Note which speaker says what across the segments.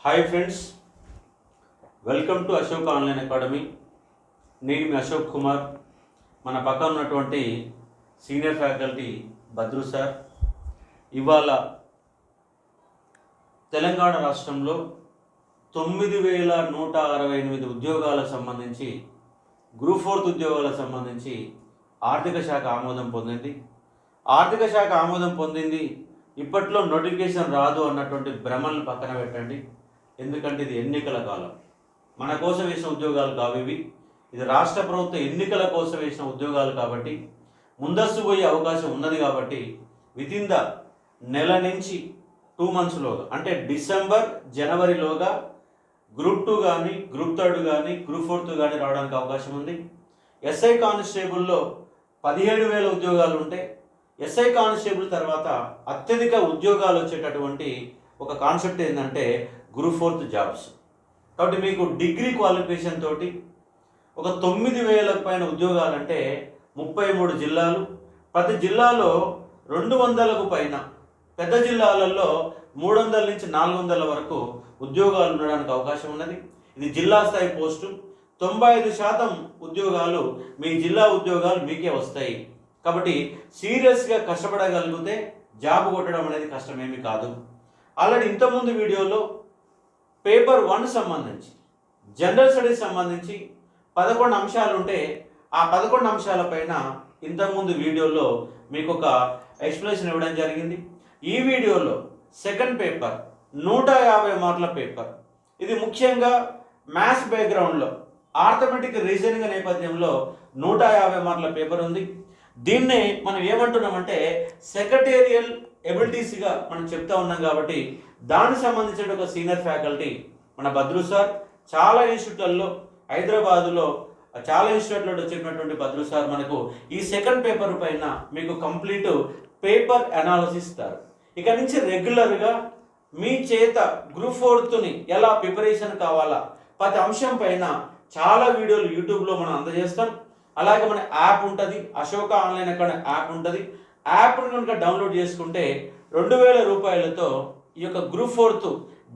Speaker 1: Hi friends, welcome to Ashok online academy. నేను మీ అశోక్ కుమార్. మన పక్కన ఉన్నటువంటి సీనియర్ ఫ్యాకల్టీ భద్రు సార్. ఇవాళ తెలంగాణ రాష్ట్రంలో 9168 ఉద్యోగాలకు సంబంధించి గ్రూప్ 4 ఉద్యోగాలకు సంబంధించి ఆర్థిక శాఖ ఆమోదం పొందింది. ఆర్థిక శాఖ ఆమోదం పొందింది, ఇప్పట్లో నోటిఫికేషన్ రాదు అన్నటువంటి భ్రమలను పక్కన పెట్టండి. ఎందుకంటే ఇది ఎన్నికల కాలం. మన కోసం వేసిన ఉద్యోగాలు కావు ఇవి. ఇది రాష్ట్ర ప్రభుత్వ ఎన్నికల కోసం వేసిన ఉద్యోగాలు కాబట్టి ముందస్తు పోయే అవకాశం ఉన్నది. కాబట్టి వితిన్ ద నెల నుంచి 2 monthsలోగా, అంటే డిసెంబర్ జనవరిలోగా గ్రూప్ 2 కానీ, గ్రూప్ 3 కానీ, గ్రూప్ 4 కానీ రావడానికి అవకాశం ఉంది. ఎస్ఐ కానిస్టేబుల్లో 17,000 ఉద్యోగాలు ఉంటే, ఎస్ఐ కానిస్టేబుల్ తర్వాత అత్యధిక ఉద్యోగాలు వచ్చేటటువంటి ఒక కాన్సెప్ట్ ఏంటంటే గ్రూప్ 4 జాబ్స్. కాబట్టి మీకు డిగ్రీ క్వాలిఫికేషన్ తోటి ఒక 9,000 పైన ఉద్యోగాలంటే 33 జిల్లాలు, ప్రతి జిల్లాలో 200కు పైన, పెద్ద జిల్లాలలో 300 నుంచి 400 వరకు ఉద్యోగాలు ఉండడానికి అవకాశం ఉన్నది. ఇది జిల్లా స్థాయి పోస్టు. 95% ఉద్యోగాలు మీ జిల్లా ఉద్యోగాలు మీకే వస్తాయి. కాబట్టి సీరియస్గా కష్టపడగలిగితే జాబ్ కొట్టడం అనేది కష్టమేమి కాదు. ఆల్రెడీ ఇంతకుముందు వీడియోలో పేపర్ 1 సంబంధించి, జనరల్ స్టడీస్ సంబంధించి 11 అంశాలు ఉంటే ఆ 11 అంశాలపైన ఇంతకుముందు వీడియోలో మీకు ఒక ఎక్స్ప్లెనేషన్ ఇవ్వడం జరిగింది. ఈ వీడియోలో సెకండ్ పేపర్ 150 మార్కుల పేపర్. ఇది ముఖ్యంగా మ్యాథ్స్ బ్యాక్గ్రౌండ్లో ఆర్థమెటిక్ రీజనింగ్ నేపథ్యంలో 150 మార్కుల పేపర్ ఉంది. దీన్నే మనం ఏమంటున్నామంటే సెక్రటేరియల్ ఎబిలిటీస్గా మనం చెప్తా ఉన్నాం. కాబట్టి దానికి సంబంధించిన ఒక సీనియర్ ఫ్యాకల్టీ మన భద్రు సార్. చాలా ఇన్స్టిట్యూట్లలో, హైదరాబాదులో చాలా ఇన్స్టిట్యూట్లో చెప్పినటువంటి భద్రు సార్ మనకు ఈ సెకండ్ పేపర్ పైన మీకు కంప్లీట్ పేపర్ అనాలిసిస్ ఇస్తారు. ఇక నుంచి రెగ్యులర్గా మీ చేత గ్రూప్ 4ని ఎలా ప్రిపరేషన్ కావాలా, ప్రతి అంశం పైన చాలా వీడియోలు యూట్యూబ్లో మనం అందజేస్తాం. అలాగే మన యాప్ ఉంటుంది, అశోక ఆన్లైన్ అకాడమీ యాప్ ఉంటుంది. యాప్ను కనుక డౌన్లోడ్ చేసుకుంటే 2,000 రూపాయలతో ఈ యొక్క గ్రూప్ 4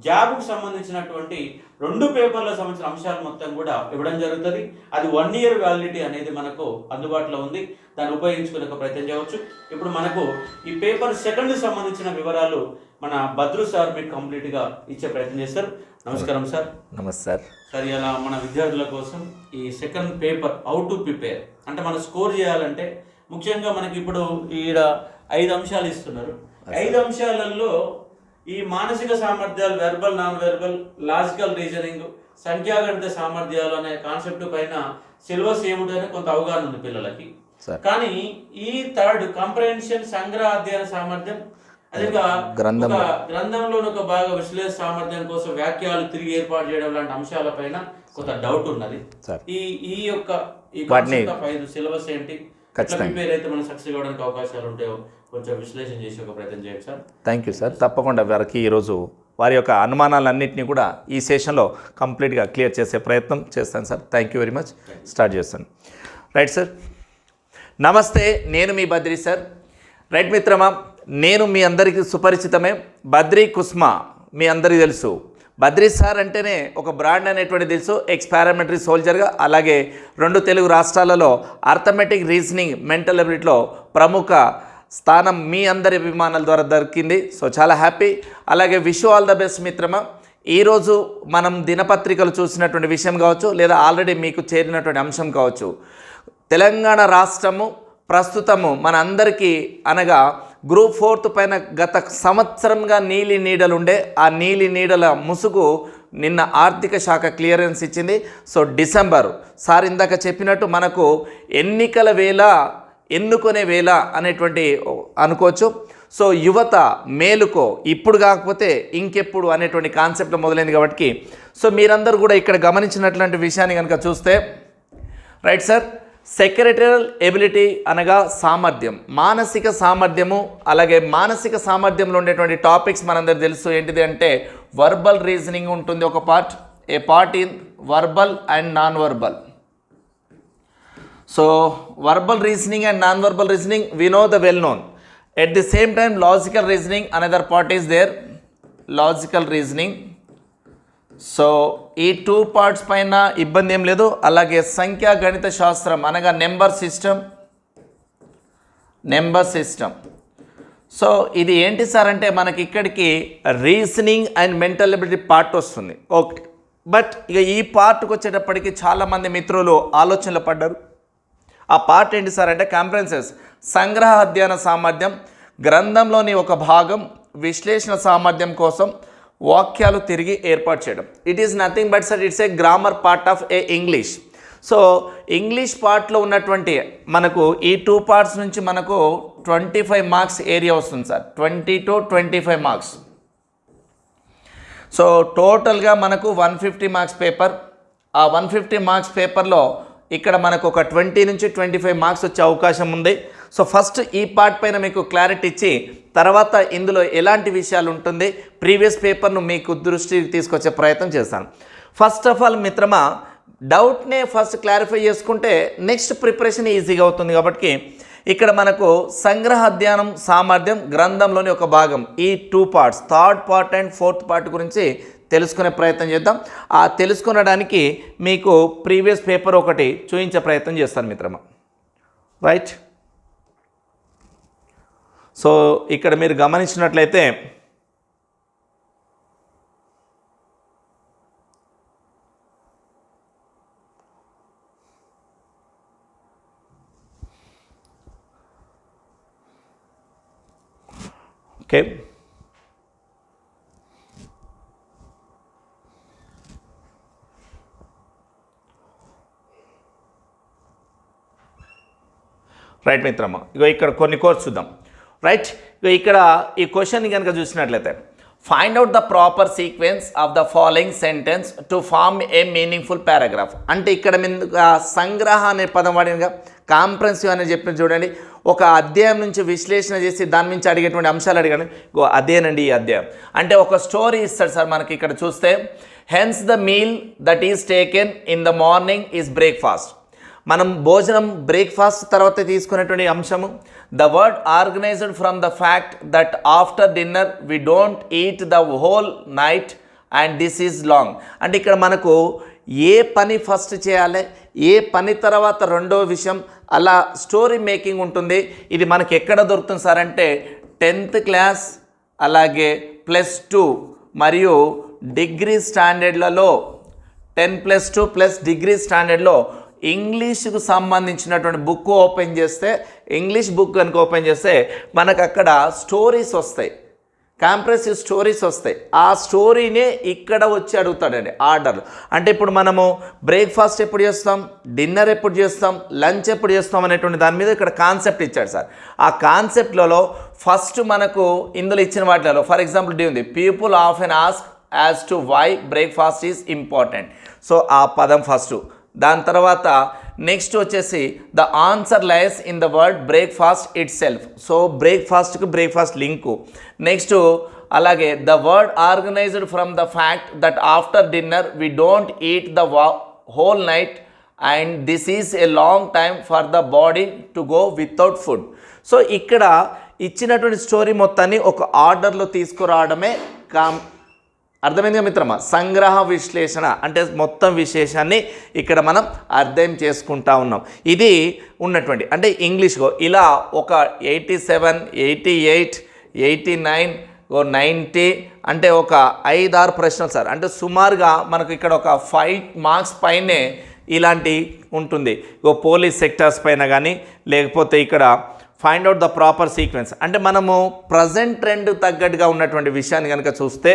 Speaker 1: జాబ్కు సంబంధించినటువంటి 2 పేపర్లకు సంబంధించిన అంశాలు మొత్తం కూడా ఇవ్వడం జరుగుతుంది. అది 1 year వ్యాలిడిటీ అనేది మనకు అందుబాటులో ఉంది. దాన్ని ఉపయోగించుకునే ప్రయత్నం చేయవచ్చు. ఇప్పుడు మనకు ఈ పేపర్ 2కి సంబంధించిన వివరాలు మన భద్రు సార్ మీకు కంప్లీట్గా ఇచ్చే ప్రయత్నం చేస్తారు. నమస్కారం సార్.
Speaker 2: నమస్తే సార్.
Speaker 1: సార్, ఇలా మన విద్యార్థుల కోసం ఈ second paper how to prepare అంటే మనం స్కోర్ చేయాలంటే ముఖ్యంగా మనకి ఇప్పుడు ఈడ 5 అంశాలు ఇస్తున్నారు. 5 అంశాలలో ఈ మానసిక సామర్థ్యాలు, verbal, non verbal, logical reasoning, సంఖ్యాగణిత సామర్థ్యాలు అనే కాన్సెప్ట్ పైన సిలబస్ ఏముంటుందని కొంత అవగాహన ఉంది పిల్లలకి. కానీ ఈ థర్డ్ కంప్రహెన్షన్, సంగ్రహ అధ్యయన సామర్థ్యం, అదే గ్రంథంలో ఒక బాగా విశ్లేషణ సామర్థ్యం కోసం వాక్యాలు తిరిగి ఏర్పాటు చేయడం లాంటి అంశాలపైన కొంత డౌట్ ఉన్నది. ఈ యొక్క 5 సిలబస్ ఏంటి, ప్రిపేర్ అయితే మనం సక్సెస్ అవ్వడానికి అవకాశాలు ఉంటాయో కొంచెం విశ్లేషణ చేసి ఒక ప్రయత్నం చేయండి సార్.
Speaker 2: Thank you sir. తప్పకుండా వారికి ఈరోజు వారి యొక్క అనుమానాలన్నింటినీ కూడా ఈ సెషన్లో కంప్లీట్గా క్లియర్ చేసే ప్రయత్నం చేస్తాను sir. Thank you very much. Start చేస్తాను. Right sir. నమస్తే, నేను మీ బద్రి సార్. రైట్ మిత్రమా, నేను మీ అందరికీ సుపరిచితమే. బద్రి కుస్మా మీ అందరికీ తెలుసు. బద్రి సార్ అంటేనే ఒక బ్రాండ్ అనేటువంటి తెలుసు. ఎక్స్పారిమెంటరీ సోల్జర్గా, అలాగే 2 తెలుగు రాష్ట్రాలలో అర్థమెటిక్ రీజనింగ్, మెంటల్ ఎబిలిటీలో ప్రముఖ స్థానం మీ అందరి అభిమానాల ద్వారా దొరికింది. సో చాలా హ్యాపీ. అలాగే విష్ ఆల్ ద బెస్ట్ మిత్రమా. ఈరోజు మనం దినపత్రికలు చూసినటువంటి విషయం కావచ్చు, లేదా ఆల్రెడీ మీకు చేరినటువంటి అంశం కావచ్చు, తెలంగాణ రాష్ట్రము ప్రస్తుతము మన అందరికీ అనగా గ్రూప్ 4 పైన గత సంవత్సరంగా నీలి నీడలు ఉండే ఆ నీలి నీడల ముసుగు నిన్న ఆర్థిక శాఖ క్లియరెన్స్ ఇచ్చింది. సో డిసెంబర్ సార్ ఇందాక చెప్పినట్టు మనకు ఎన్నికల వేళ, ఎన్నుకునే వేళ అనేటువంటి అనుకోవచ్చు. సో యువత మేలుకో, ఇప్పుడు కాకపోతే ఇంకెప్పుడు అనేటువంటి కాన్సెప్ట్ మొదలైంది. కాబట్టి సో మీరందరూ కూడా ఇక్కడ గమనించినటువంటి విషయాన్ని కనుక చూస్తే, రైట్ సార్, సెక్రటరియల్ ఎబిలిటీ అనగా సామర్థ్యం, మానసిక సామర్థ్యము. అలాగే మానసిక సామర్థ్యంలో ఉండేటువంటి టాపిక్స్ మనందరూ తెలుసు. ఏంటిది అంటే వర్బల్ రీజనింగ్ ఉంటుంది ఒక part, A part in verbal and non verbal. So verbal reasoning and non-verbal reasoning, we know the well known. At the same time, logical reasoning, another part is there, logical reasoning. So ఈ 2 parts పైన ఇబ్బంది ఏం లేదు. అలాగే సంఖ్యా గణిత శాస్త్రం అనగా నెంబర్ సిస్టమ్. సో ఇది ఏంటి సార్ అంటే మనకి ఇక్కడికి reasoning and mental ability part వస్తుంది. ఓకే, బట్ ఇక ఈ పార్ట్కి వచ్చేటప్పటికి చాలామంది మిత్రులు ఆలోచనలు పడ్డారు. ఆ పార్ట్ ఏంటి సార్ అంటే కాంప్రహెన్సెస్, సంగ్రహ అధ్యయన సామర్థ్యం, గ్రంథంలోని ఒక భాగం, విశ్లేషణ సామర్థ్యం కోసం వాక్యాలు తిరిగి ఏర్పాటు చేయడం. It is nothing but sir it's a grammar part of A English. So English పార్ట్లో ఉన్నటువంటి మనకు ఈ 2 పార్ట్స్ నుంచి మనకు 25 మార్క్స్ ఏరియా వస్తుంది సార్, 20 to 25 మార్క్స్. సో టోటల్గా మనకు 150 మార్క్స్ పేపర్. ఆ 150 మార్క్స్ పేపర్లో ఇక్కడ మనకు ఒక 20 నుంచి 25 మార్క్స్ వచ్చే అవకాశం ఉంది. సో ఫస్ట్ ఈ పార్ట్ పైన మీకు క్లారిటీ ఇచ్చి తర్వాత ఇందులో ఎలాంటి విషయాలు ఉంటుంది ప్రీవియస్ పేపర్ను మీకు దృష్టికి తీసుకొచ్చే ప్రయత్నం చేస్తాను. ఫస్ట్ ఆఫ్ ఆల్ మిత్రమా, డౌట్నే ఫస్ట్ క్లారిఫై చేసుకుంటే నెక్స్ట్ ప్రిపరేషన్ ఈజీగా అవుతుంది. కాబట్టి ఇక్కడ మనకు సంగ్రహ అధ్యయనం సామర్థ్యం గ్రంథంలోని ఒక భాగం, ఈ 2 parts, 3rd part and 4th part గురించి తెలుసుకునే ప్రయత్నం చేద్దాం. ఆ తెలుసుకునడానికి మీకు ప్రీవియస్ పేపర్ ఒకటి చూపించే ప్రయత్నం చేస్తాను మిత్రమా. రైట్. సో ఇక్కడ మీరు గమనించినట్లయితే ఓకే, రైట్ మిత్రమా, ఇగో ఇక్కడ కొన్ని కోర్స్ చూద్దాం. రైట్, ఇగో ఇక్కడ ఈ క్వశ్చన్ కనుక చూసినట్లయితే find out the proper sequence of the following sentence to form a meaningful paragraph. అంటే ఇక్కడ మీరు సంగ్రహ అనే పదం వాడినగా కాంప్రహెన్సివ్ అని చెప్పి చూడండి. ఒక అధ్యాయం నుంచి విశ్లేషణ చేసి దాని నుంచి అడిగేటువంటి అంశాలు అడిగాను. అదేనండి ఈ అధ్యాయం. అంటే ఒక స్టోరీ ఇస్తాడు సార్ మనకి. ఇక్కడ చూస్తే hence the meal that is taken in the morning is breakfast. మనం భోజనం బ్రేక్ఫాస్ట్ తర్వాత తీసుకునేటువంటి అంశము. The word organized from the fact that after dinner we don't eat the whole night and this is long. అంటే ఇక్కడ మనకు ఏ పని first చేయాలి, ఏ పని తర్వాత రెండో విషయం, అలా స్టోరీ మేకింగ్ ఉంటుంది. ఇది మనకి ఎక్కడ దొరుకుతుంది సార్ అంటే 10th క్లాస్ అలాగే +2 మరియు డిగ్రీ స్టాండర్డ్లలో 10+2 ప్లస్ డిగ్రీ స్టాండర్డ్లో ఇంగ్లీష్కు సంబంధించినటువంటి బుక్ ఓపెన్ చేస్తే, ఇంగ్లీష్ బుక్ కనుక ఓపెన్ చేస్తే మనకు అక్కడ స్టోరీస్ వస్తాయి, కాంప్రెసివ్ స్టోరీస్ వస్తాయి. ఆ స్టోరీనే ఇక్కడ వచ్చి అడుగుతాడండి ఆర్డర్లు. అంటే ఇప్పుడు మనము బ్రేక్ఫాస్ట్ ఎప్పుడు చేస్తాం, డిన్నర్ ఎప్పుడు చేస్తాం, లంచ్ ఎప్పుడు చేస్తాం అనేటువంటి దాని మీద ఇక్కడ కాన్సెప్ట్ ఇచ్చాడు సార్. ఆ కాన్సెప్ట్లలో ఫస్ట్ మనకు ఇందులో ఇచ్చిన వాటిలో ఫర్ ఎగ్జాంపుల్ డి ఉంది, people often ask as to why breakfast is important. So ఆ పదం ఫస్ట్. దాని తర్వాత నెక్స్ట్ వచ్చేసి the answer lies in the word breakfast itself. So బ్రేక్ఫాస్ట్కి బ్రేక్ఫాస్ట్ లింకు. నెక్స్ట్ అలాగే the word organized from the fact that after dinner we don't eat the whole night and this is a long time for the body to go without food. So ఇక్కడ ఇచ్చినటువంటి story మొత్తాన్ని ఒక ఆర్డర్లో తీసుకురావడమే అర్థమైందిగా మిత్రమా. సంగ్రహ విశ్లేషణ అంటే మొత్తం విశేషాన్ని ఇక్కడ మనం అర్థం చేసుకుంటా ఉన్నాం. ఇది ఉన్నటువంటి అంటే ఇంగ్లీష్లో ఇలా ఒక 87, 88, 89, 90 అంటే ఒక 5-6 ప్రశ్నలు సార్. అంటే సుమారుగా మనకు ఇక్కడ ఒక 5 మార్క్స్ పైనే ఇలాంటి ఉంటుంది. పోలీస్ సెక్టార్స్ పైన కానీ లేకపోతే ఇక్కడ find out the proper sequence అంటే మనము ప్రజెంట్ ట్రెండ్ తగ్గట్టుగా ఉన్నటువంటి విషయాన్ని కనుక చూస్తే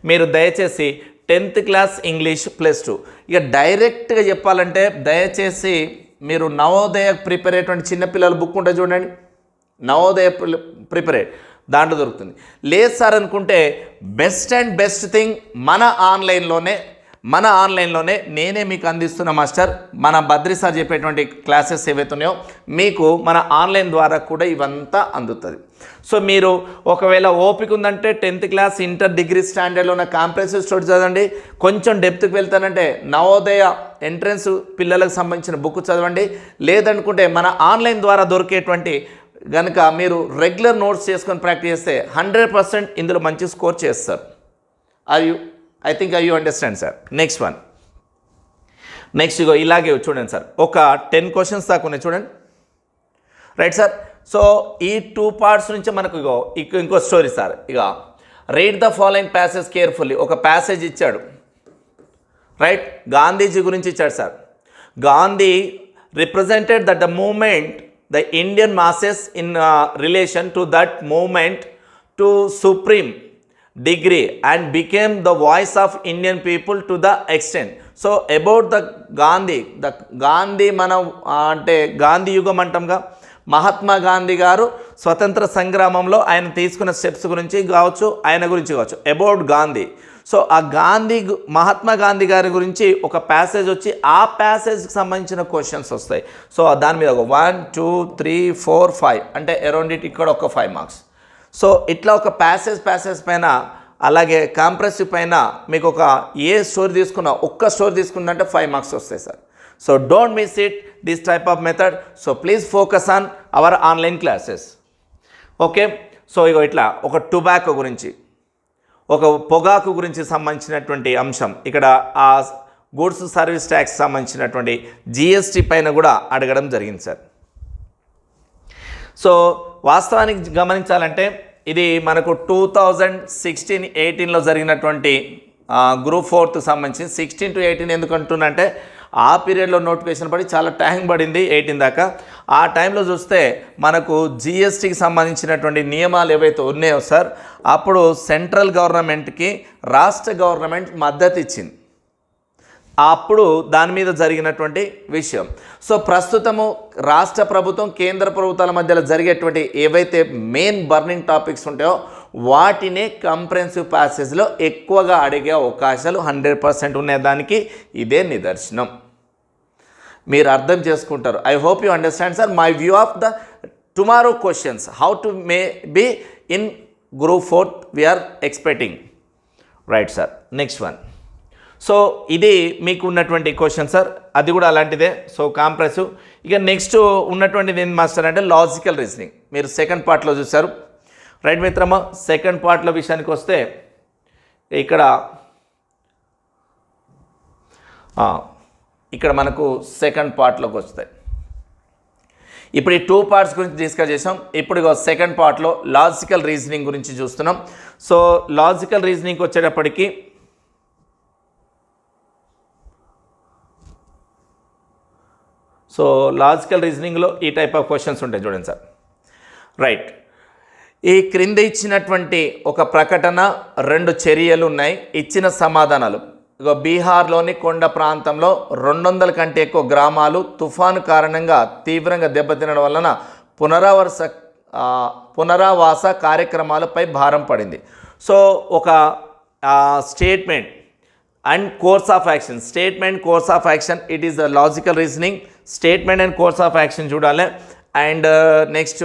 Speaker 2: మీరు దయచేసి 10th క్లాస్ ఇంగ్లీష్ +2 ఇక డైరెక్ట్గా చెప్పాలంటే దయచేసి మీరు నవోదయ ప్రిపేర్ అయ్యేటువంటి చిన్నపిల్లల బుక్ ఉంటుంది చూడండి, నవోదయ ప్రిపేర్ దాంట్లో దొరుకుతుంది. లేదు సార్ అనుకుంటే బెస్ట్ థింగ్ మన ఆన్లైన్లోనే నేనే మీకు అందిస్తున్న మాస్టర్. మన బద్రి సార్ చెప్పేటువంటి క్లాసెస్ ఏవైతే ఉన్నాయో మీకు మన ఆన్లైన్ ద్వారా కూడా ఇవంతా అందుతుంది. సో మీరు ఒకవేళ ఓపిక ఉందంటే 10th క్లాస్ ఇంటర్ డిగ్రీ స్టాండర్డ్లో ఉన్న కాంప్రహెన్సివ్ స్టోరీ చదవండి. కొంచెం డెప్త్కి వెళ్తానంటే నవోదయ ఎంట్రన్స్ పిల్లలకు సంబంధించిన బుక్ చదవండి. లేదనుకుంటే మన ఆన్లైన్ ద్వారా దొరికేటువంటి కనుక మీరు రెగ్యులర్ నోట్స్ చేసుకొని ప్రాక్టీస్ చేస్తే 100% ఇందులో మంచి స్కోర్ చేస్తారు. Are you I think you understand sir. Next one, next ఇగో ఇలాగే చూడండి సార్, ఒక 10 క్వశ్చన్స్ దాకా ఉన్నాయి చూడండి. Right sir. సో ఈ 2 పార్ట్స్ నుంచి మనకు ఇగో ఇంకో స్టోరీ సార్. ఇక read the following passage carefully. ఒక ప్యాసేజ్ ఇచ్చాడు, రైట్, గాంధీజీ గురించి ఇచ్చాడు sir. Gandhi represented that the movement the Indian masses in relation to that movement to supreme degree and became the voice of Indian people to the extent. So about the Gandhi మనం అంటే గాంధీ యుగం అంటాంగా, మహాత్మా గాంధీ గారు స్వతంత్ర సంగ్రామంలో ఆయన తీసుకున్న స్టెప్స్ గురించి కావచ్చు, ఆయన గురించి కావచ్చు, అబౌట్ గాంధీ. సో ఆ మహాత్మా గాంధీ గారి గురించి ఒక ప్యాసేజ్ వచ్చి ఆ ప్యాసేజ్కి సంబంధించిన క్వశ్చన్స్ వస్తాయి. సో దాని మీద ఒక 1 2 3 4 5 అంటే అరౌండ్ ఇట్ ఇక్కడ ఒక 5 మార్క్స్. సో ఇట్లా ఒక ప్యాసేజ్ పైన, అలాగే కాంప్రెసివ్ పైన మీకు ఒక ఏ స్టోరీ తీసుకున్నా, ఒక్క స్టోరీ తీసుకున్నంటే 5 మార్క్స్ వస్తాయి sir. So don't miss it this type of method. So please focus on our online classes. Okay. So ఇగో ఇట్లా ఒక టొబాకో గురించి, ఒక పొగాకు గురించి సంబంధించినటువంటి అంశం ఇక్కడ, ఆ గూడ్స్ సర్వీస్ ట్యాక్స్ సంబంధించినటువంటి జిఎస్టీ పైన కూడా అడగడం జరిగింది సార్. సో వాస్తవానికి గమనించాలంటే ఇది మనకు 2016-18లో జరిగినటువంటి గ్రూప్ 4కు సంబంధించి 16 to 18 ఎందుకు అంటున్నంటే ఆ పీరియడ్లో నోటిఫికేషన్ పడి చాలా టైం పడింది 18 దాకా. ఆ టైంలో చూస్తే మనకు జిఎస్టీకి సంబంధించినటువంటి నియమాలు ఏవైతే ఉన్నాయో సార్, అప్పుడు సెంట్రల్ గవర్నమెంట్కి రాష్ట్ర గవర్నమెంట్ మద్దతు ఇచ్చింది. అప్పుడు దాని మీద జరిగినటువంటి విషయం. సో ప్రస్తుతము రాష్ట్ర ప్రభుత్వం కేంద్ర ప్రభుత్వాల మధ్యలో జరిగేటువంటి ఏవైతే మెయిన్ బర్నింగ్ టాపిక్స్ ఉంటాయో వాటినే కంప్రెహెన్సివ్ ప్యాసేజ్లో ఎక్కువగా అడిగే అవకాశాలు 100% ఉండేదానికి ఇదే నిదర్శనం. మీరు అర్థం చేసుకుంటారు. I hope you understand sir my view of the tomorrow questions how to may be in group 4 we are expecting. Right sir. Next one. So ఇది మీకు ఉన్నటువంటి క్వశ్చన్ సార్, అది కూడా అలాంటిదే. So comprehensive. ఇక నెక్స్ట్ ఉన్నటువంటిది ఏం మాస్టర్ అంటే లాజికల్ రీజనింగ్. మీరు సెకండ్ పార్ట్లో చూసారు. రైట్ మిత్రమా. సెకండ్ పార్ట్లో విషయానికి వస్తే ఇక్కడ మనకు సెకండ్ పార్ట్లోకి వస్తాయి. ఇప్పుడు ఈ 2 పార్ట్స్ గురించి డిస్కస్ చేసాం. ఇప్పుడు సెకండ్ పార్ట్లో లాజికల్ రీజనింగ్ గురించి చూస్తున్నాం. సో లాజికల్ రీజనింగ్కి వచ్చేటప్పటికి లాజికల్ రీజనింగ్లో ఈ టైప్ ఆఫ్ క్వశ్చన్స్ ఉంటాయి చూడండి సార్. రైట్. ఈ క్రింద ఇచ్చినటువంటి ఒక ప్రకటన, 2 చర్యలు ఉన్నాయి, ఇచ్చిన సమాధానాలు. బీహార్లోని కొండ ప్రాంతంలో 200 కంటే ఎక్కువ గ్రామాలు తుఫాను కారణంగా తీవ్రంగా దెబ్బతినడం వలన పునరావాస కార్యక్రమాలపై భారం పడింది. సో ఒక statement and course of action, statement course of action, it is the logical reasoning. Statement and course of action చూడాలి. అండ్ నెక్స్ట్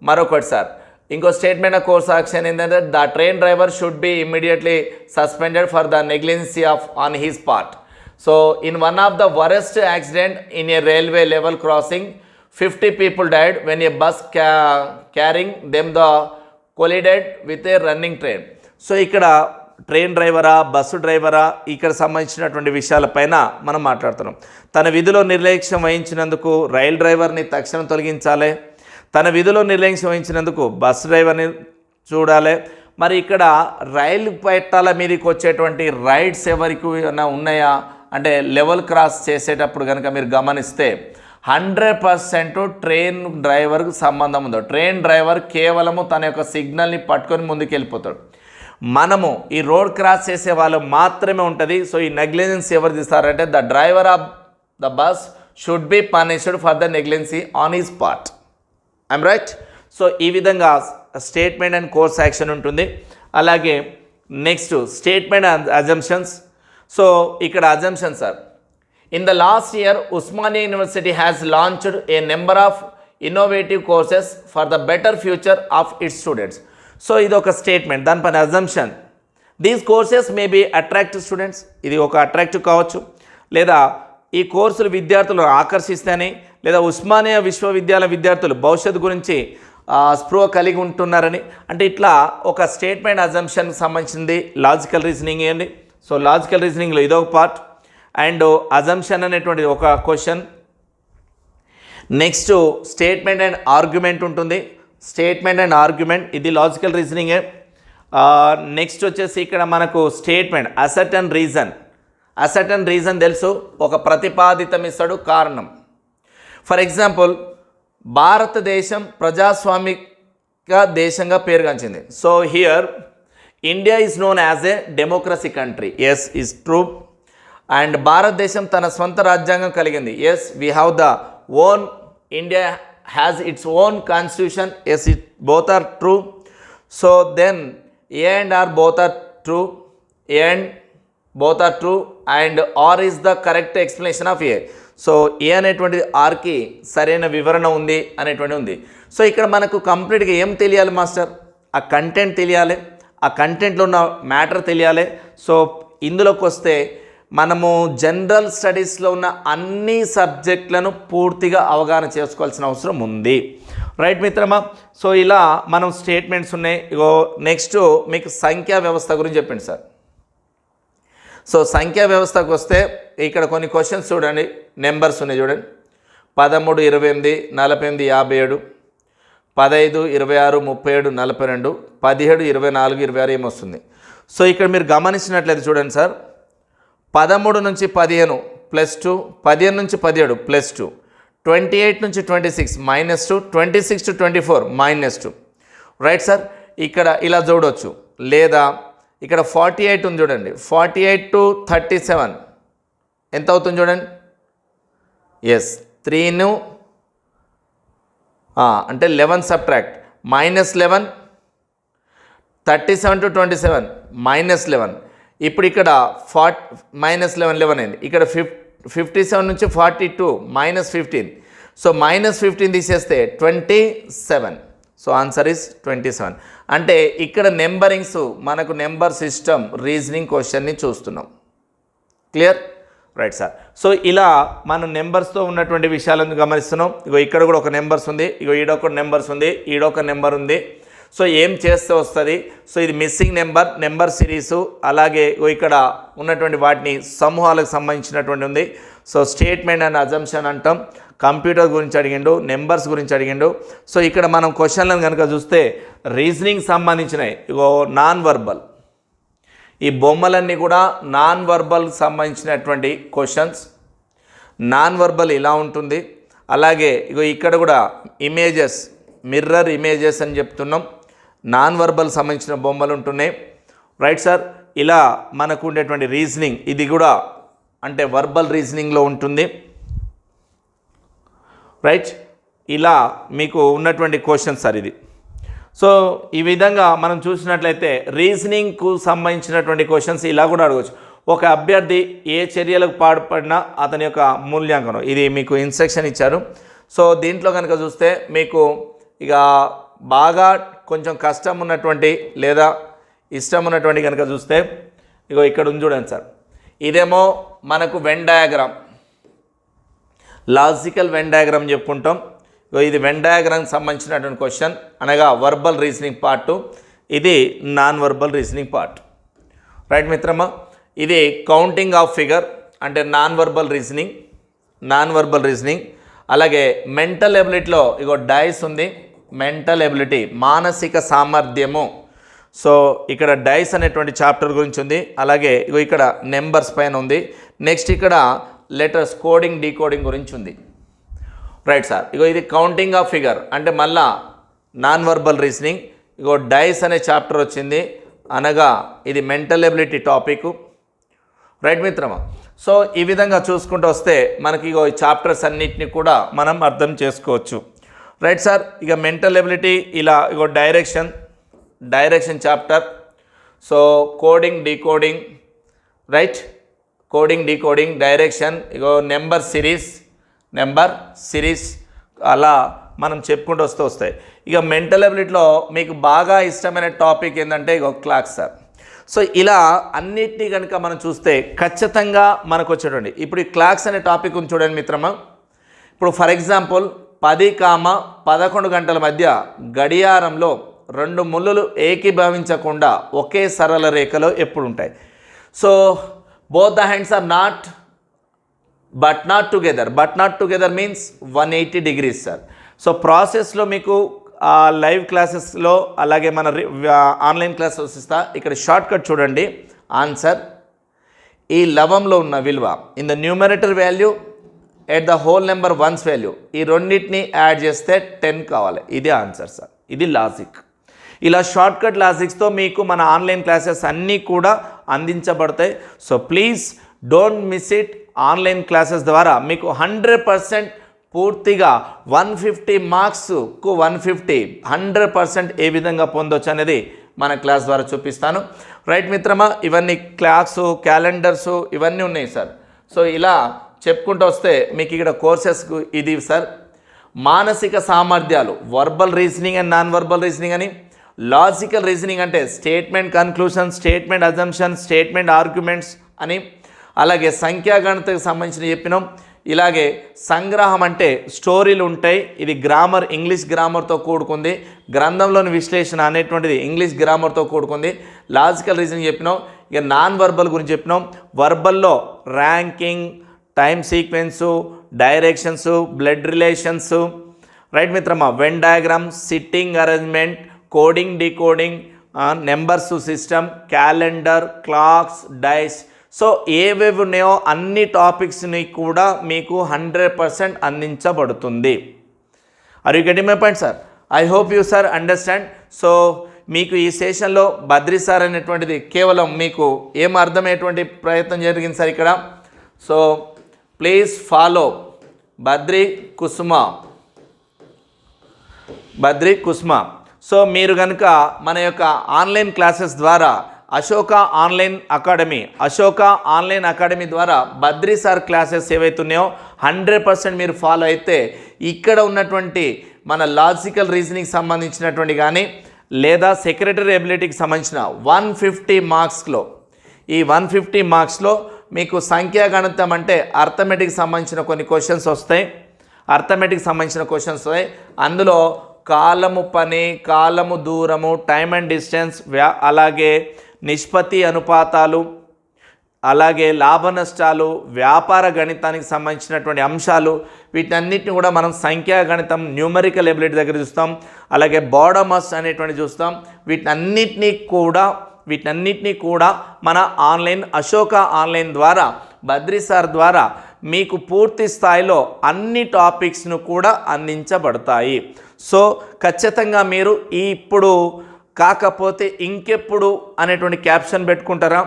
Speaker 2: మరొకటి సార్, ఇంకో స్టేట్మెంట్ ఆఫ్ కోర్స్ యాక్షన్ ఏంటంటే the train driver should be immediately suspended for the negligency on his part. So in one of the worst accident in a railway level crossing 50 people died when a bus carrying them collided with a running train. So ఇక్కడ train డ్రైవరా, bus డ్రైవరా, ఇక్కడ సంబంధించినటువంటి విషయాలపైన మనం మాట్లాడుతున్నాం. తన విధిలో నిర్లక్ష్యం వహించినందుకు rail డ్రైవర్ని తక్షణం తొలగించాలి. తన విధిలో నిర్లక్ష్యం వహించినందుకు బస్సు డ్రైవర్ని చూడాలి. మరి ఇక్కడ రైలు పట్టాల మీదకి వచ్చేటువంటి రైడ్స్ ఎవరికి ఉన్నాయా అంటే లెవెల్ క్రాస్ చేసేటప్పుడు కనుక మీరు గమనిస్తే 100% ట్రైన్ డ్రైవర్కు సంబంధం ఉందో. ట్రైన్ డ్రైవర్ కేవలము తన యొక్క సిగ్నల్ని పట్టుకొని ముందుకు వెళ్ళిపోతాడు. మనము ఈ రోడ్ క్రాస్ చేసే వాళ్ళు మాత్రమే ఉంటుంది. సో ఈ నెగ్లిజెన్స్ ఎవరు తీస్తారంటే the driver of the bus should be punished for the negligency on his part. I'm right. So ఈ విధంగా స్టేట్మెంట్ అండ్ కోర్స్ యాక్షన్ ఉంటుంది. అలాగే next statement and assumptions. So ఇక్కడ assumption sir, in the last year Osmania university has launched a number of innovative courses for the better future of its students. So ఇది ఒక statement, దానిపైన assumption. These courses may be attractive students, ఇది ఒక attractive కావచ్చు, లేదా ఈ కోర్సులు విద్యార్థులను ఆకర్షిస్తాయని, లేదా ఉస్మానియా విశ్వవిద్యాలయ విద్యార్థులు భవిష్యత్తు గురించి స్పృహ కలిగి ఉంటున్నారని. అంటే ఇట్లా ఒక స్టేట్మెంట్ అజంప్షన్కి సంబంధించింది లాజికల్ రీజనింగ్ ఏంటి. సో లాజికల్ రీజనింగ్లో ఇదొక పార్ట్. అండ్ అజంప్షన్ అనేటువంటిది ఒక question. Next statement and argument ఉంటుంది. స్టేట్మెంట్ అండ్ ఆర్గ్యుమెంట్ ఇది లాజికల్ రీజనింగే. నెక్స్ట్ వచ్చేసి ఇక్కడ మనకు statement asset and reason. Asset and reason తెలుసు, ఒక ప్రతిపాదితం ఇస్తాడు, కారణం. ఫర్ ఎగ్జాంపుల్ భారతదేశం ప్రజాస్వామిక దేశంగా పేరుగాంచింది. So here India is known as a democracy country. Yes is true. And భారతదేశం తన స్వంత రాజ్యాంగం కలిగింది. Yes we have the own, India has its own constitution. Yes it both are true. So then A and R both are true. A and both are true and R is the correct explanation of A. So A అనేటువంటిది ఆర్కి సరైన వివరణ ఉంది అనేటువంటి ఉంది. So ఇక్కడ మనకు కంప్లీట్గా ఏం తెలియాలి మాస్టర్? ఆ కంటెంట్ తెలియాలి, ఆ కంటెంట్లో ఉన్న మ్యాటర్ తెలియాలి. సో ఇందులోకి వస్తే మనము జనరల్ స్టడీస్లో ఉన్న అన్ని సబ్జెక్టులను పూర్తిగా అవగాహన చేసుకోవాల్సిన అవసరం ఉంది. రైట్ మిత్రమా? సో ఇలా మనం స్టేట్మెంట్స్ ఉన్నాయి. ఇగో నెక్స్ట్ మీకు సంఖ్యా వ్యవస్థ గురించి చెప్పండి సార్. సో సంఖ్యా వ్యవస్థకు వస్తే ఇక్కడ కొన్ని క్వశ్చన్స్ చూడండి, నెంబర్స్ ఉన్నాయి చూడండి. 13, 28, 48, 57, 15, 26, 37, 42, 17, 24, 26 ఏమొస్తుంది. సో ఇక్కడ మీరు గమనించినట్లయితే చూడండి సార్, 13 నుంచి 15 +2, 15 నుంచి 17 +2, 28 నుంచి 26 -2, 26 to 24 -2. Right sir? ఇక్కడ ఇలా చూడవచ్చు. లేదా ఇక్కడ 48 ఉంది చూడండి, 48 to 37 ఎంత అవుతుంది చూడండి. ఎస్ 3 అంటే 11 సబ్ట్రాక్ట్ -11, 37 to 27 -11. ఇప్పుడు ఇక్కడ -11 అయింది. ఇక్కడ 57 నుంచి 42 -15. సో -15 తీసేస్తే 27. So answer is 27. అంటే ఇక్కడ నెంబరింగ్స్ మనకు నెంబర్ సిస్టమ్ రీజనింగ్ క్వశ్చన్ని చూస్తున్నాం. క్లియర్? Right sir. సో ఇలా మనం నెంబర్స్తో ఉన్నటువంటి విషయాలను గమనిస్తున్నాం. ఇగో ఇక్కడ కూడా ఒక నెంబర్స్ ఉంది, ఇగో ఈడొక నెంబర్స్ ఉంది, ఈడొక నెంబర్ ఉంది. సో ఏం చేస్తే వస్తుంది? సో ఇది మిస్సింగ్ నెంబర్ సిరీసు. అలాగే ఇక్కడ ఉన్నటువంటి వాటిని సమూహాలకు సంబంధించినటువంటి ఉంది. సో స్టేట్మెంట్ అండ్ అజంప్షన్ అంటాం. కంప్యూటర్ గురించి అడిగిండు, నెంబర్స్ గురించి అడిగిండు. సో ఇక్కడ మనం క్వశ్చన్లను కనుక చూస్తే రీజనింగ్ సంబంధించినవి. ఇగో నాన్ వర్బల్, ఈ బొమ్మలన్నీ కూడా నాన్ వర్బల్ సంబంధించినటువంటి క్వశ్చన్స్. నాన్ వర్బల్ ఇలా ఉంటుంది. అలాగే ఇగో ఇక్కడ కూడా ఇమేజెస్, మిర్రర్ ఇమేజెస్ అని చెప్తున్నాం. నాన్ వర్బల్ సంబంధించిన బొమ్మలు ఉంటున్నాయి. Right sir? ఇలా మనకు ఉండేటువంటి రీజనింగ్ ఇది కూడా అంటే వర్బల్ రీజనింగ్లో ఉంటుంది. రైట్? ఇలా మీకు ఉన్నటువంటి క్వశ్చన్స్ సార్ ఇది. సో ఈ విధంగా మనం చూసినట్లయితే రీజనింగ్కు సంబంధించినటువంటి క్వశ్చన్స్ ఇలా కూడా అడగవచ్చు. ఒక అభ్యర్థి ఏ చర్యలకు పాల్పడినా అతని యొక్క మూల్యాంకనం, ఇది మీకు ఇన్స్ట్రక్షన్ ఇచ్చారు. సో దీంట్లో కనుక చూస్తే మీకు ఇక బాగా కొంచెం కష్టం ఉన్నటువంటి లేదా ఇష్టం ఉన్నటువంటి కనుక చూస్తే ఇగో ఇక్కడ ఉంది చూడండి సార్. ఇదేమో మనకు Venn diagram, logical Venn diagram చెప్పుకుంటాం. ఇది వెన్ డయాగ్రామ్కి సంబంధించినటువంటి క్వశ్చన్, అనగా వర్బల్ రీజనింగ్ పార్ట్. ఇది non verbal reasoning part. Right మిత్రమా? ఇది కౌంటింగ్ ఆఫ్ ఫిగర్ అంటే నాన్ వర్బల్ రీజనింగ్. అలాగే మెంటల్ ఎబిలిటీలో ఇగో డైస్ ఉంది. మెంటల్ ఎబిలిటీ మానసిక సామర్థ్యము. సో ఇక్కడ డైస్ అనేటువంటి చాప్టర్ గురించి ఉంది. అలాగే ఇగో ఇక్కడ నెంబర్స్ పైన ఉంది. నెక్స్ట్ ఇక్కడ లెటర్స్ కోడింగ్ డీకోడింగ్ గురించి ఉంది. Right sir? ఇగో ఇది కౌంటింగ్ ఆఫ్ ఫిగర్ అంటే మళ్ళా నాన్ వర్బల్ రీజనింగ్. ఇగో డైస్ అనే చాప్టర్ వచ్చింది, అనగా ఇది మెంటల్ ఎబిలిటీ టాపిక్. రైట్ మిత్రమా? సో ఈ విధంగా చూసుకుంటూ వస్తే మనకి ఇగో ఈ చాప్టర్స్ అన్నిటిని కూడా మనం అర్థం చేసుకోవచ్చు. Right sir? ఇక మెంటల్ ఎబిలిటీ ఇలా ఇగో direction chapter. So coding decoding, right? Coding decoding, direction, ఇగో నెంబర్ సిరీస్ అలా మనం చెప్పుకుంటూ వస్తాయి. ఇక మెంటల్ ఎబిలిటీలో మీకు బాగా ఇష్టమైన టాపిక్ ఏంటంటే ఇగో క్లాక్స్ సార్. సో ఇలా అన్నిటినీ కనుక మనం చూస్తే ఖచ్చితంగా మనకు వచ్చేటండి. ఇప్పుడు ఈ క్లాక్స్ అనే టాపిక్ ఉంది చూడండి మిత్రమా. ఇప్పుడు ఫర్ ఎగ్జాంపుల్ 10-11 గంటల మధ్య గడియారంలో 2 ముళ్ళులు ఏకీభవించకుండా ఒకే సరళ రేఖలో ఎప్పుడు ఉంటాయి? So both the hands are not but not together means 180 degrees sir. So ప్రాసెస్లో మీకు లైవ్ క్లాసెస్లో అలాగే మన ఆన్లైన్ క్లాసెస్ ఇస్తా. ఇక్కడ షార్ట్ కట్ చూడండి. ఆన్సర్ ఈ లవంలో ఉన్న విలువ in the numerator value at the whole number once value, ఈ రెండింటిని యాడ్ చేస్తే 10 కావాలి. ఇది ఆన్సర్ సార్. ఇది లాజిక్. ఇలా షార్ట్ కట్ లాజిక్స్తో మీకు మన ఆన్లైన్ క్లాసెస్ అన్నీ కూడా అందించబడతాయి. So please don't miss it. Online classes ద్వారా మీకు 100% పూర్తిగా 150 మార్క్స్కు 100% ఏ విధంగా పొందొచ్చు అనేది మన క్లాస్ ద్వారా చూపిస్తాను. రైట్ మిత్రమా, ఇవన్నీ క్లాసు క్యాలెండర్సు ఇవన్నీ ఉన్నాయి సార్. సో ఇలా చెప్పుకుంటూ వస్తే మీకు ఇక్కడ కోర్సెస్కు ఇది సార్. మానసిక సామర్థ్యాలు, verbal reasoning and non verbal reasoning అని, లాజికల్ రీజనింగ్ అంటే statement conclusion, statement assumption, statement arguments అని, అలాగే సంఖ్యాగణితకు సంబంధించిన చెప్పినాం. ఇలాగే సంగ్రహం అంటే స్టోరీలు ఉంటాయి. ఇది గ్రామర్, ఇంగ్లీష్ గ్రామర్తో కూడుకుంది. గ్రంథంలోని విశ్లేషణ అనేటువంటిది ఇంగ్లీష్ గ్రామర్తో కూడుకుంది. లాజికల్ రీజనింగ్ చెప్పినాం. ఇక నాన్ వర్బల్ గురించి చెప్పినాం. వర్బల్లో ranking, time sequence, directions, blood relations. Right మిత్రమా, Venn diagram, sitting arrangement, coding decoding, numbers system, calendar, clocks, dice. So ఏవేవి ఉన్నాయో అన్ని టాపిక్స్ని కూడా మీకు 100% అందించబడుతుంది. Are you getting my point sir? I hope you sir understand. So మీకు ఈ సెషన్లో బద్రి సార్ అనేటువంటిది కేవలం మీకు ఏం అర్థమయ్యేటువంటి ప్రయత్నం జరిగింది సార్ ఇక్కడ. So please follow Badri Kusma. So మీరు కనుక మన యొక్క ఆన్లైన్ క్లాసెస్ ద్వారా అశోక ఆన్లైన్ అకాడమీ ద్వారా బద్రి సార్ క్లాసెస్ ఏవైతున్నాయో 100% మీరు ఫాలో అయితే ఇక్కడ ఉన్నటువంటి మన లాజికల్ రీజనింగ్ సంబంధించినటువంటి కానీ లేదా సెక్రటరీ ఎబిలిటీకి సంబంధించిన 150 మార్క్స్లో, ఈ 150 మార్క్స్లో మీకు సంఖ్యాగణితం అంటే అర్థమెటిక్ సంబంధించిన కొన్ని క్వశ్చన్స్ వస్తాయి. అందులో కాలము పని, కాలము దూరము, టైమ్ అండ్ డిస్టెన్స్, అలాగే నిష్పత్తి అనుపాతాలు, అలాగే లాభ నష్టాలు, వ్యాపార గణితానికి సంబంధించినటువంటి అంశాలు, వీటన్నిటిని కూడా మనం సంఖ్యాగణితం న్యూమరికల్ ఎబిలిటీ దగ్గర చూస్తాం. అలాగే బాడమస్ అనేటువంటి చూస్తాం. వీటన్నిటినీ కూడా మన అశోక ఆన్లైన్ ద్వారా బద్రి సార్ ద్వారా మీకు పూర్తి స్థాయిలో అన్ని టాపిక్స్ను కూడా అందించబడతాయి. సో ఖచ్చితంగా మీరు ఇప్పుడు కాకపోతే ఇంకెప్పుడు అనేటువంటి క్యాప్షన్ పెట్టుకుంటారా?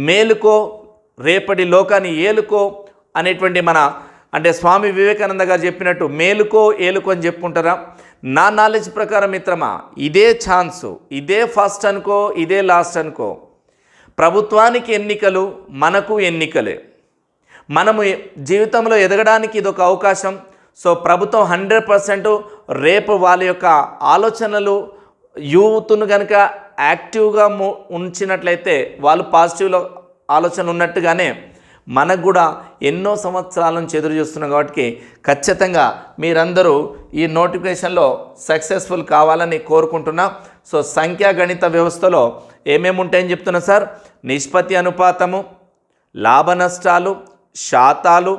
Speaker 2: మేలుకో రేపటి లోకాన్ని ఏలుకో అనేటువంటి అంటే స్వామి వివేకానంద గారు చెప్పినట్టు మేలుకో ఏలుకో అని చెప్పుకుంటారా? నా నాలెడ్జ్ ప్రకారం మిత్రమా, ఇదే ఛాన్సు, ఇదే ఫస్ట్ అనుకో, ఇదే లాస్ట్ అనుకో. ప్రభుత్వానికి ఎన్నికలు, మనకు ఎన్నికలే. మనము జీవితంలో ఎదగడానికి ఇదొక అవకాశం. సో ప్రభుత్వం 100% రేపు వాళ్ళ యొక్క ఆలోచనలు యూత్ను కనుక యాక్టివ్గా ఉంచినట్లయితే వాళ్ళు పాజిటివ్లో ఆలోచన ఉన్నట్టుగానే మనకు కూడా ఎన్నో సంవత్సరాల నుంచి ఎదురు చూస్తున్నాం. కాబట్టి ఖచ్చితంగా మీరందరూ ఈ నోటిఫికేషన్లో సక్సెస్ఫుల్ కావాలని కోరుకుంటున్నా. సో సంఖ్యాగణిత వ్యవస్థలో ఏమేమి ఉంటాయని చెప్తున్నా సార్? నిష్పత్తి అనుపాతము, లాభ నష్టాలు, శాతాలు,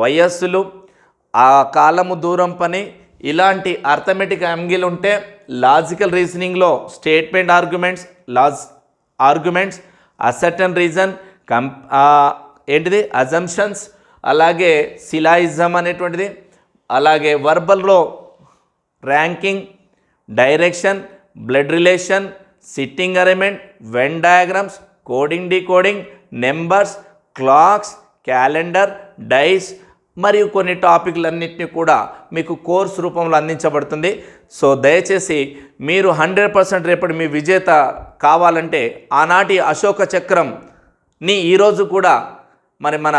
Speaker 2: వయస్సులు, ఆ కాలము దూరం పని, ఇలాంటి అర్థమెటిక్ యాంగిల్ ఉంటే లాజికల్ రీజనింగ్లో statement arguments, assertion reason, assumptions, అలాగే సిలాయిజం అనేటువంటిది, అలాగే వర్బల్లో ranking, direction, blood relation, sitting arrangement, Venn diagrams, coding decoding, numbers, clocks, calendar, dice మరియు కొన్ని టాపిక్లన్నింటినీ కూడా మీకు కోర్స్ రూపంలో అందించబడుతుంది. సో దయచేసి మీరు 100% రేపటి మీ విజేత కావాలంటే ఆనాటి అశోక చక్రంని ఈరోజు కూడా మన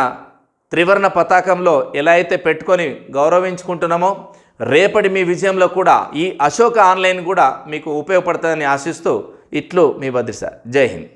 Speaker 2: త్రివర్ణ పతాకంలో ఎలా అయితే పెట్టుకొని గౌరవించుకుంటున్నామో రేపటి మీ విజయంలో కూడా ఈ అశోక ఆన్లైన్ కూడా మీకు ఉపయోగపడుతుందని ఆశిస్తూ ఇట్లు మీ బద్రి సార్. జై హింద్.